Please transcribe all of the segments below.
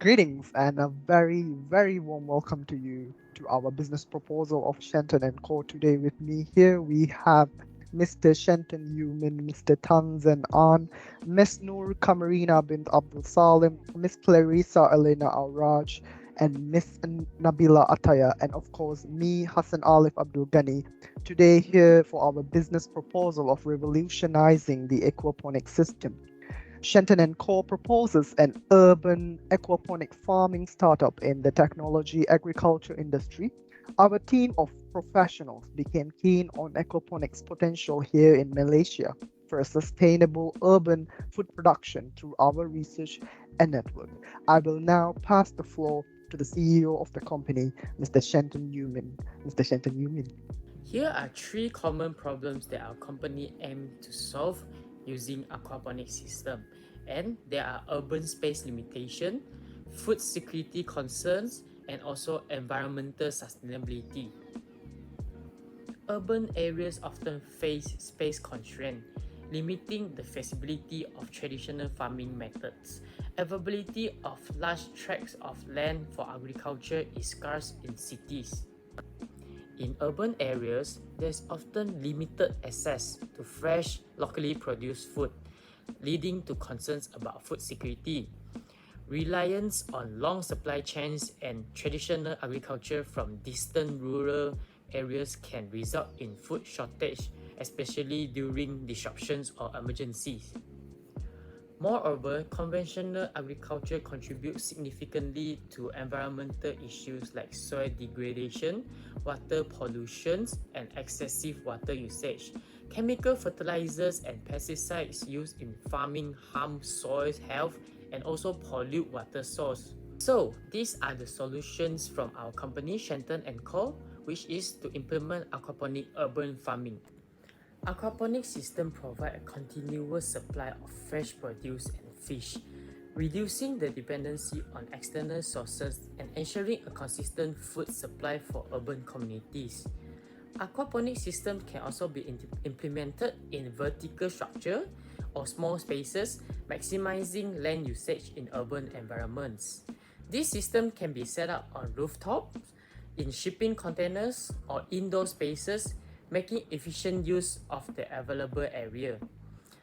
Greetings and a very warm welcome to you to our business proposal of Shenton and Co. Today with me here we have Mr. Shenton Yuemin, Mr. Zhen Ann, Miss Noor Qamarina bint Abdul Salim, Miss Clarissa Elena Au Raj, and Miss Nabilla Attaya, and of course me, Hassan Aalif Abdul Gani. Today here for our business proposal of revolutionizing the aquaponic system. Shenton and Co. proposes an urban aquaponic farming startup in the technology agriculture industry. Our team of professionals became keen on aquaponics potential here in Malaysia for a sustainable urban food production through our research and network. I will now pass the floor to the CEO of the company, Mr. Shenton Yuemin. Mr. Shenton Yuemin. Here are three common problems that our company aims to solve using aquaponics system, and there are urban space limitation, food security concerns, and also environmental sustainability. Urban areas often face space constraints, limiting the feasibility of traditional farming methods. Availability of large tracts of land for agriculture is scarce in cities. In urban areas, there's often limited access to fresh, locally produced food, leading to concerns about food security. Reliance on long supply chains and traditional agriculture from distant rural areas can result in food shortage, especially during disruptions or emergencies. Moreover, conventional agriculture contributes significantly to environmental issues like soil degradation, water pollution, and excessive water usage. Chemical fertilizers and pesticides used in farming harm soil health and also pollute water source. So, these are the solutions from our company Shenton & Co., which is to implement aquaponic urban farming. Aquaponics system provide a continuous supply of fresh produce and fish, reducing the dependency on external sources and ensuring a consistent food supply for urban communities. Aquaponics system can also be implemented in vertical structure or small spaces, maximizing land usage in urban environments. This system can be set up on rooftops, in shipping containers, or indoor spaces, making efficient use of the available area.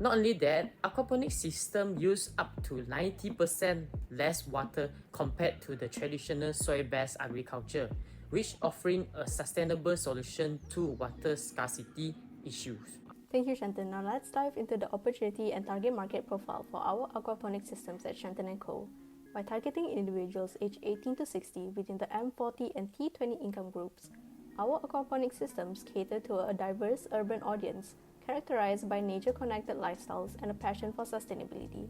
Not only that, aquaponics system use up to 90% less water compared to the traditional soil-based agriculture, which offering a sustainable solution to water scarcity issues. Thank you, Shenton. Now let's dive into the opportunity and target market profile for our aquaponic systems at Shenton & Co. By targeting individuals aged 18 to 60 within the M40 and T20 income groups, our aquaponic systems cater to a diverse urban audience characterized by nature-connected lifestyles and a passion for sustainability.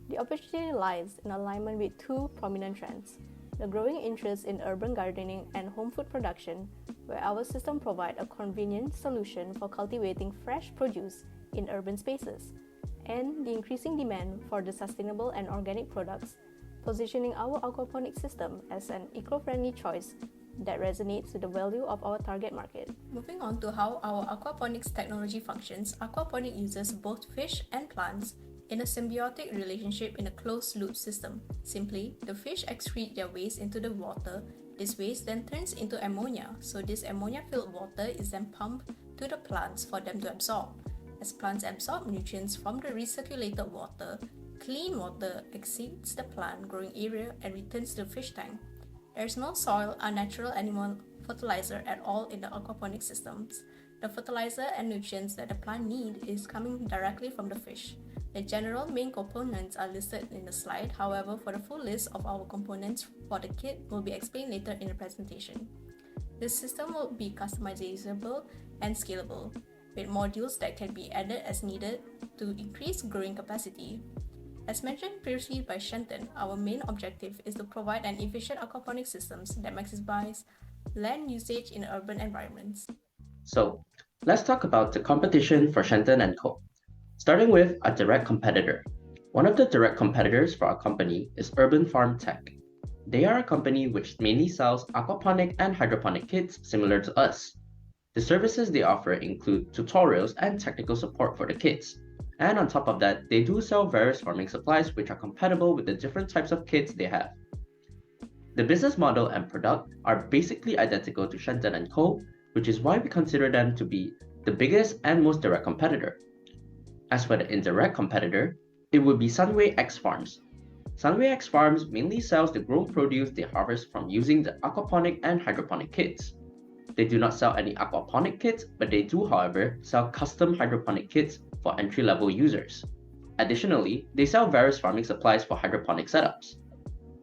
The opportunity lies in alignment with two prominent trends: the growing interest in urban gardening and home food production, where our system provides a convenient solution for cultivating fresh produce in urban spaces, and the increasing demand for the sustainable and organic products, positioning our aquaponic system as an eco-friendly choice that resonates with the value of our target market. Moving on to how our aquaponics technology functions, aquaponic uses both fish and plants in a symbiotic relationship in a closed-loop system. Simply, the fish excrete their waste into the water. This waste then turns into ammonia, so this ammonia-filled water is then pumped to the plants for them to absorb. As plants absorb nutrients from the recirculated water, clean water exceeds the plant growing area and returns to the fish tank. There is no soil or natural animal fertilizer at all in the aquaponic systems. The fertilizer and nutrients that the plant need is coming directly from the fish. The general main components are listed in the slide, however, for the full list of our components for the kit will be explained later in the presentation. This system will be customizable and scalable, with modules that can be added as needed to increase growing capacity. As mentioned previously by Shenton, our main objective is to provide an efficient aquaponic systems that maximize land usage in urban environments. So, let's talk about the competition for Shenton & Co. Starting with a direct competitor. One of the direct competitors for our company is Urban Farm Tech. They are a company which mainly sells aquaponic and hydroponic kits similar to us. The services they offer include tutorials and technical support for the kits. And on top of that, they do sell various farming supplies which are compatible with the different types of kits they have. The business model and product are basically identical to Shenton & Co., which is why we consider them to be the biggest and most direct competitor. As for the indirect competitor, it would be Sunway X Farms. Sunway X Farms mainly sells the grown produce they harvest from using the aquaponic and hydroponic kits. They do not sell any aquaponic kits, but they do, however, sell custom hydroponic kits for entry-level users. Additionally, they sell various farming supplies for hydroponic setups.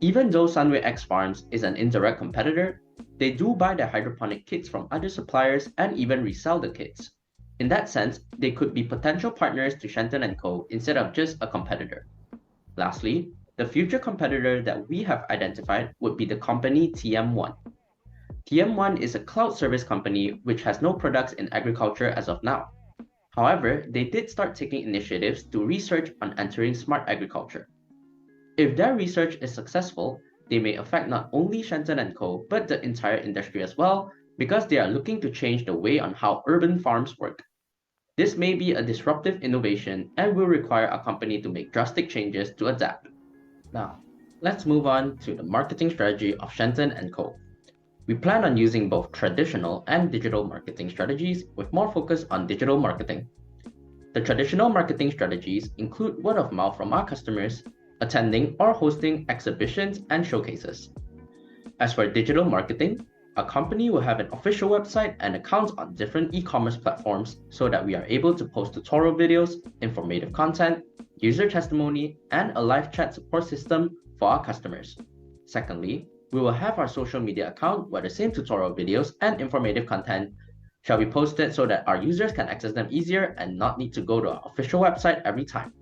Even though Sunway X Farms is an indirect competitor, they do buy their hydroponic kits from other suppliers and even resell the kits. In that sense, they could be potential partners to Shenton & Co. instead of just a competitor. Lastly, the future competitor that we have identified would be the company TM1. TM1 is a cloud service company which has no products in agriculture as of now. However, they did start taking initiatives to research on entering smart agriculture. If their research is successful, they may affect not only Shenton & Co. but the entire industry as well, because they are looking to change the way on how urban farms work. This may be a disruptive innovation and will require a company to make drastic changes to adapt. Now, let's move on to the marketing strategy of Shenton & Co. We plan on using both traditional and digital marketing strategies with more focus on digital marketing. The traditional marketing strategies include word of mouth from our customers, attending or hosting exhibitions and showcases. As for digital marketing, a company will have an official website and accounts on different e-commerce platforms so that we are able to post tutorial videos, informative content, user testimony, and a live chat support system for our customers. Secondly, we will have our social media account where the same tutorial videos and informative content shall be posted so that our users can access them easier and not need to go to our official website every time.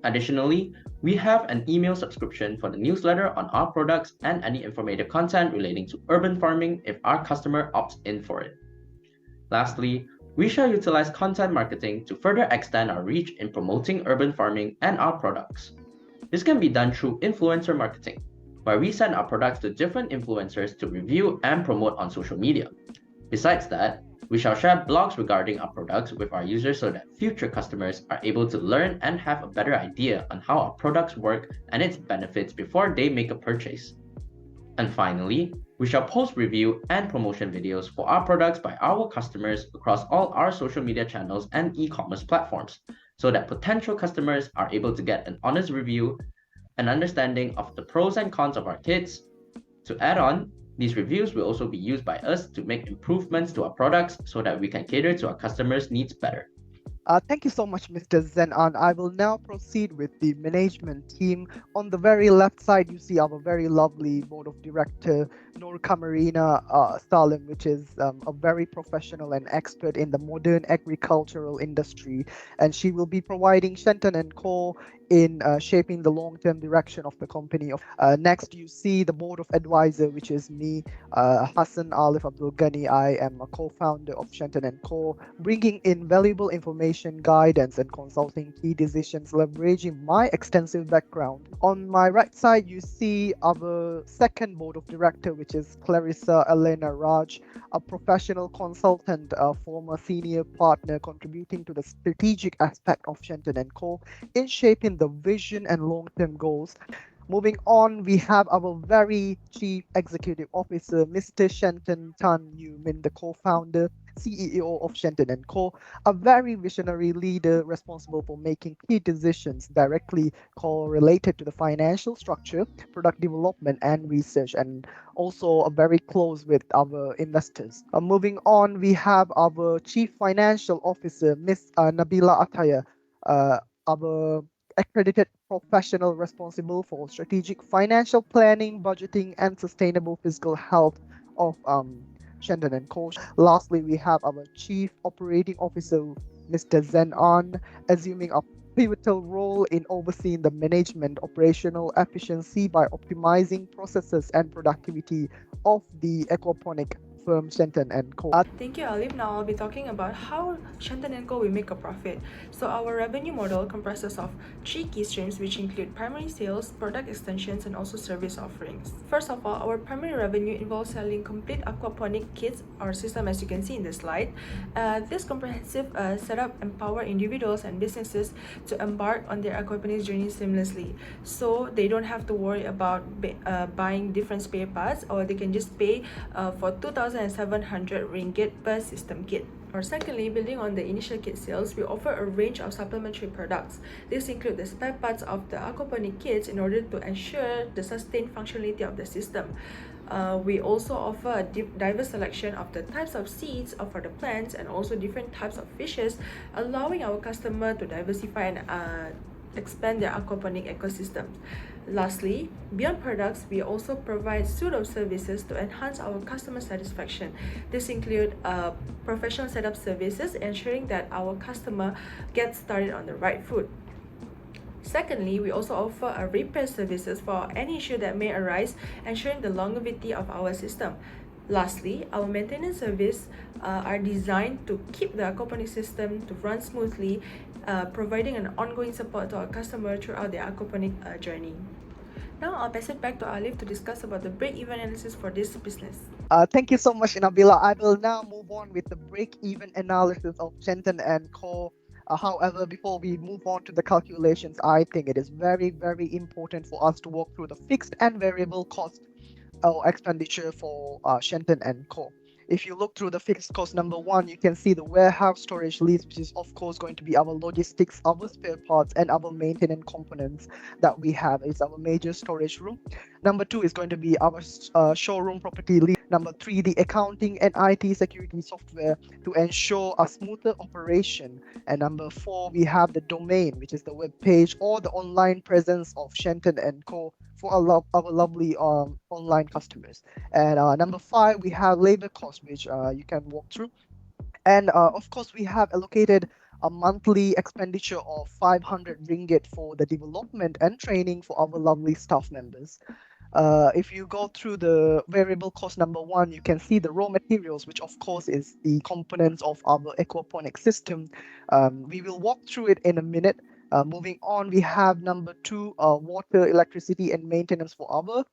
Additionally, we have an email subscription for the newsletter on our products and any informative content relating to urban farming if our customer opts in for it. Lastly, we shall utilize content marketing to further extend our reach in promoting urban farming and our products. This can be done through influencer marketing, where we send our products to different influencers to review and promote on social media. Besides that, we shall share blogs regarding our products with our users so that future customers are able to learn and have a better idea on how our products work and its benefits before they make a purchase. And finally, we shall post review and promotion videos for our products by our customers across all our social media channels and e-commerce platforms so that potential customers are able to get an honest review, an understanding of the pros and cons of our kits. To add on, these reviews will also be used by us to make improvements to our products so that we can cater to our customers' needs better. Thank you so much, Mr. Zhen Ann. I will now proceed with the management team. On the very left side, you see our very lovely board of director, Qamarina, Salim, which is a very professional and expert in the modern agricultural industry. And she will be providing Shenton & Co. in shaping the long-term direction of the company. Next, you see the board of advisor, which is me, Hassan, Aalif, Abdul, Gani. I am a co-founder of Shenton & Co., bringing in valuable information, guidance, and consulting key decisions, leveraging my extensive background. On my right side, you see our second board of director, which is Clarissa Elena Au Raj, a professional consultant, a former senior partner, contributing to the strategic aspect of Shenton & Co. in shaping the vision and long-term goals. Moving on, we have our very chief executive officer, Mr. Shenton Tan Yuemin, the co-founder, CEO of Shenton & Co., a very visionary leader responsible for making key decisions directly correlated to the financial structure, product development, and research, and also very close with our investors. Moving on, we have our chief financial officer, Miss Nabilla Attaya, our accredited professional responsible for strategic financial planning, budgeting, and sustainable fiscal health of Shenton & Co. Lastly, we have our Chief Operating Officer, Mr. Zhen Ann, assuming a pivotal role in overseeing the management operational efficiency by optimizing processes and productivity of the aquaponic firm Shenton and Co. Thank you, Aalif. Now I'll be talking about how Shenton & Co. will make a profit. So our revenue model comprises of three key streams, which include primary sales, product extensions, and also service offerings. First of all, our primary revenue involves selling complete aquaponic kits or system, as you can see in this slide. This comprehensive setup empower individuals and businesses to embark on their aquaponics journey seamlessly. So they don't have to worry about buying different spare parts, or they can just pay for 2,700 ringgit per system kit. Or secondly, building on the initial kit sales, we offer a range of supplementary products. These include the spare parts of the aquaponic kits in order to ensure the sustained functionality of the system. We also offer a diverse selection of the types of seeds for the plants and also different types of fishes, allowing our customer to diversify and expand their aquaponic ecosystems. Lastly, beyond products, we also provide suite of services to enhance our customer satisfaction. This include professional setup services, ensuring that our customer gets started on the right foot. Secondly, we also offer a repair services for any issue that may arise, ensuring the longevity of our system. Lastly, our maintenance service are designed to keep the aquaponic system to run smoothly, providing an ongoing support to our customer throughout their aquaponic journey. Now I'll pass it back to Aalif to discuss about the break-even analysis for this business. Thank you so much, Nabilla. I will now move on with the break-even analysis of Shenton and Co. However, before we move on to the calculations, I think it is very, very important for us to walk through the fixed and variable cost or expenditure for Shenton and Co. If you look through the fixed cost number one, you can see the warehouse storage lease, which is of course going to be our logistics, our spare parts, and our maintenance components that we have. It's our major storage room. Number two is going to be our showroom property lease. Number three, the accounting and IT security software to ensure a smoother operation. And number four, we have the domain, which is the web page or the online presence of Shenton and Co. for our lovely online customers. And number five, we have labor cost, which you can walk through. And of course, we have allocated a monthly expenditure of 500 ringgit for the development and training for our lovely staff members. If you go through the variable cost number one, you can see the raw materials, which of course is the components of our aquaponic system. We will walk through it in a minute. Moving on, we have number two, water, electricity, and maintenance for our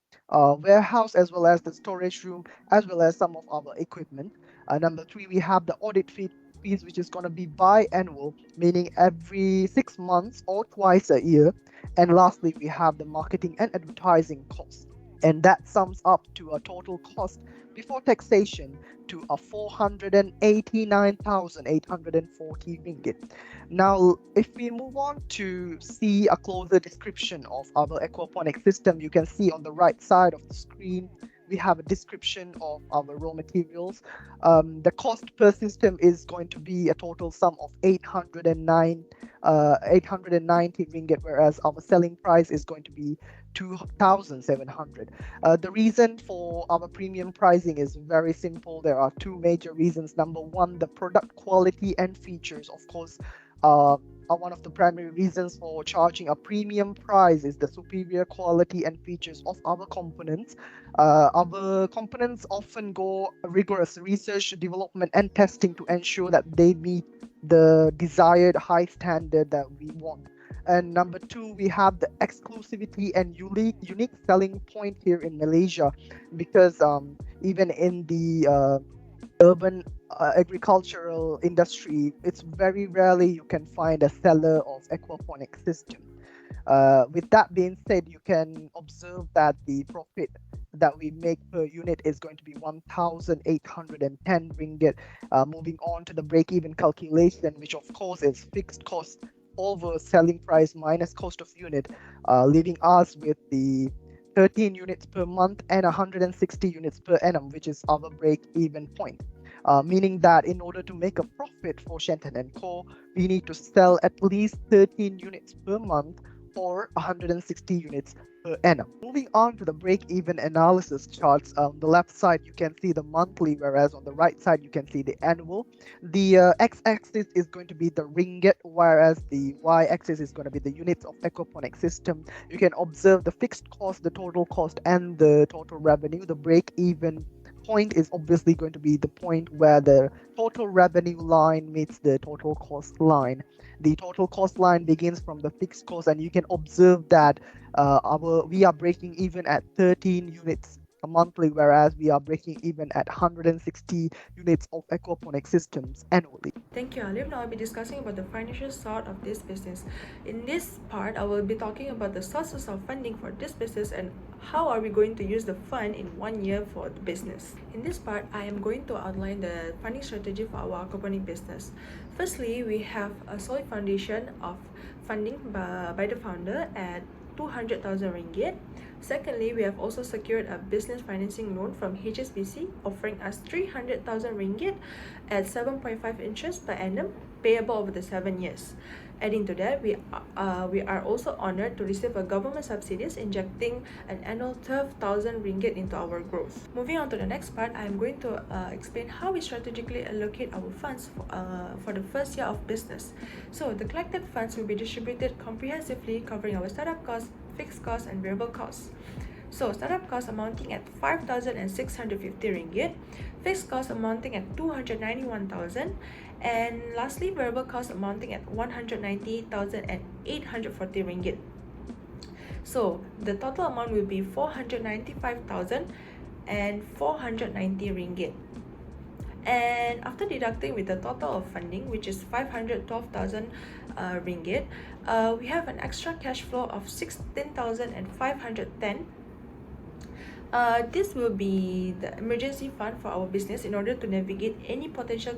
warehouse, as well as the storage room, as well as some of our equipment. Number three, we have the audit fees, which is going to be biannual, meaning every 6 months or twice a year. And lastly, we have the marketing and advertising costs. And that sums up to a total cost before taxation to a 489,840 ringgit. Now, if we move on to see a closer description of our aquaponic system, you can see on the right side of the screen, we have a description of our raw materials. The cost per system is going to be a total sum of 890 ringgit, whereas our selling price is going to be 2,700. The reason for our premium pricing is very simple. There are two major reasons. Number one, the product quality and features, of course, are one of the primary reasons for charging a premium price is the superior quality and features of our components. Our components often go rigorous research, development, and testing to ensure that they meet the desired high standard that we want. And number two, we have the exclusivity and unique selling point here in Malaysia, because even in the urban agricultural industry, it's very rarely you can find a seller of aquaponic system. With that being said, you can observe that the profit that we make per unit is going to be 1,810 ringgit. Moving on to the break-even calculation, which of course is fixed cost over selling price minus cost of unit, leaving us with the 13 units per month and 160 units per annum, which is our break-even point. Meaning that in order to make a profit for Shenton and Co., we need to sell at least 13 units per month or 160 units per annum. Moving on to the break-even analysis charts, on the left side you can see the monthly, whereas on the right side you can see the annual. The x-axis is going to be the ringgit, whereas the y-axis is going to be the units of aquaponic system. You can observe the fixed cost, the total cost, and the total revenue, the break-even point is obviously going to be the point where the total revenue line meets the total cost line. The total cost line begins from the fixed cost, and you can observe that we are breaking even at 13 units monthly, whereas we are breaking even at 160 units of aquaponic systems annually. Thank you, Aalif. Now I'll be discussing about the financial side of this business. In this part, I will be talking about the sources of funding for this business and how are we going to use the fund in 1 year for the business. In this part, I am going to outline the funding strategy for our aquaponic business. Firstly, we have a solid foundation of funding by the founder at 200,000 ringgit. Secondly, we have also secured a business financing loan from HSBC offering us 300,000 ringgit at 7.5 interest per annum payable over the 7 years. Adding to that, we are also honored to receive a government subsidies injecting an annual 12,000 ringgit into our growth. Moving on to the next part, I am going to explain how we strategically allocate our funds for the first year of business. So the collected funds will be distributed comprehensively, covering our startup costs, fixed costs, and variable costs. So startup costs amounting at 5,650 ringgit, fixed costs amounting at 291,000, and lastly variable costs amounting at 198,840 ringgit. So the total amount will be 495,490 ringgit. And after deducting with the total of funding, which is 512,000 ringgit, we have an extra cash flow of 16,510. This will be the emergency fund for our business in order to navigate any potential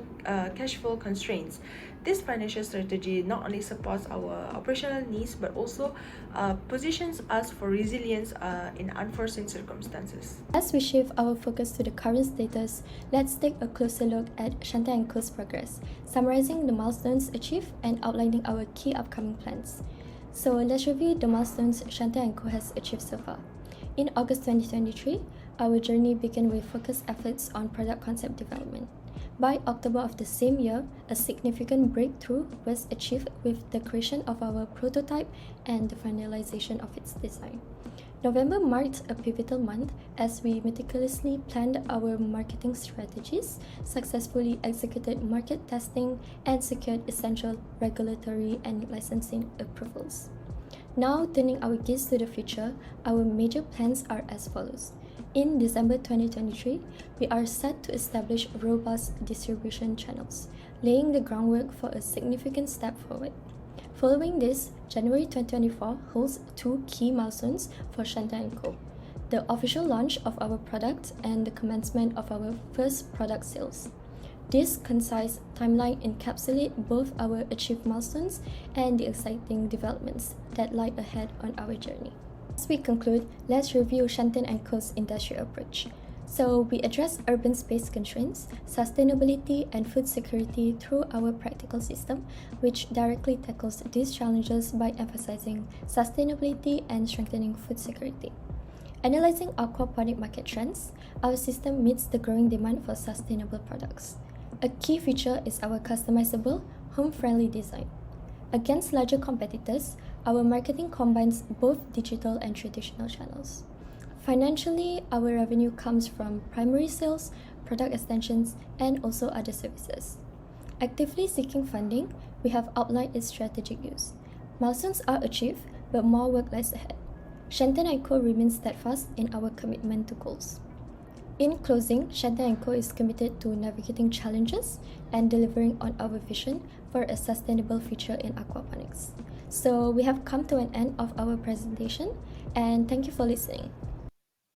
cash flow constraints. This financial strategy not only supports our operational needs but also positions us for resilience in unforeseen circumstances. As we shift our focus to the current status, let's take a closer look at Shenton & Co.'s progress, summarizing the milestones achieved and outlining our key upcoming plans. So let's review the milestones Shenton & Co. has achieved so far. In August 2023, our journey began with focused efforts on product concept development. By October of the same year, a significant breakthrough was achieved with the creation of our prototype and the finalization of its design. November marked a pivotal month as we meticulously planned our marketing strategies, successfully executed market testing, and secured essential regulatory and licensing approvals. Now, turning our gaze to the future, our major plans are as follows. In December 2023, we are set to establish robust distribution channels, laying the groundwork for a significant step forward. Following this, January 2024 holds two key milestones for Shenton & Co. The official launch of our product and the commencement of our first product sales. This concise timeline encapsulates both our achieved milestones and the exciting developments that lie ahead on our journey. As we conclude, let's review Shenton & Co.'s industry approach. So, we address urban space constraints, sustainability, and food security through our practical system, which directly tackles these challenges by emphasizing sustainability and strengthening food security. Analyzing aquaponic market trends, our system meets the growing demand for sustainable products. A key feature is our customizable, home-friendly design. Against larger competitors, our marketing combines both digital and traditional channels. Financially, our revenue comes from primary sales, product extensions, and also other services. Actively seeking funding, we have outlined its strategic use. Milestones are achieved, but more work lies ahead. Shenton & Co. remains steadfast in our commitment to goals. In closing, Shenton & Co. is committed to navigating challenges and delivering on our vision for a sustainable future in aquaponics. So we have come to an end of our presentation, and thank you for listening.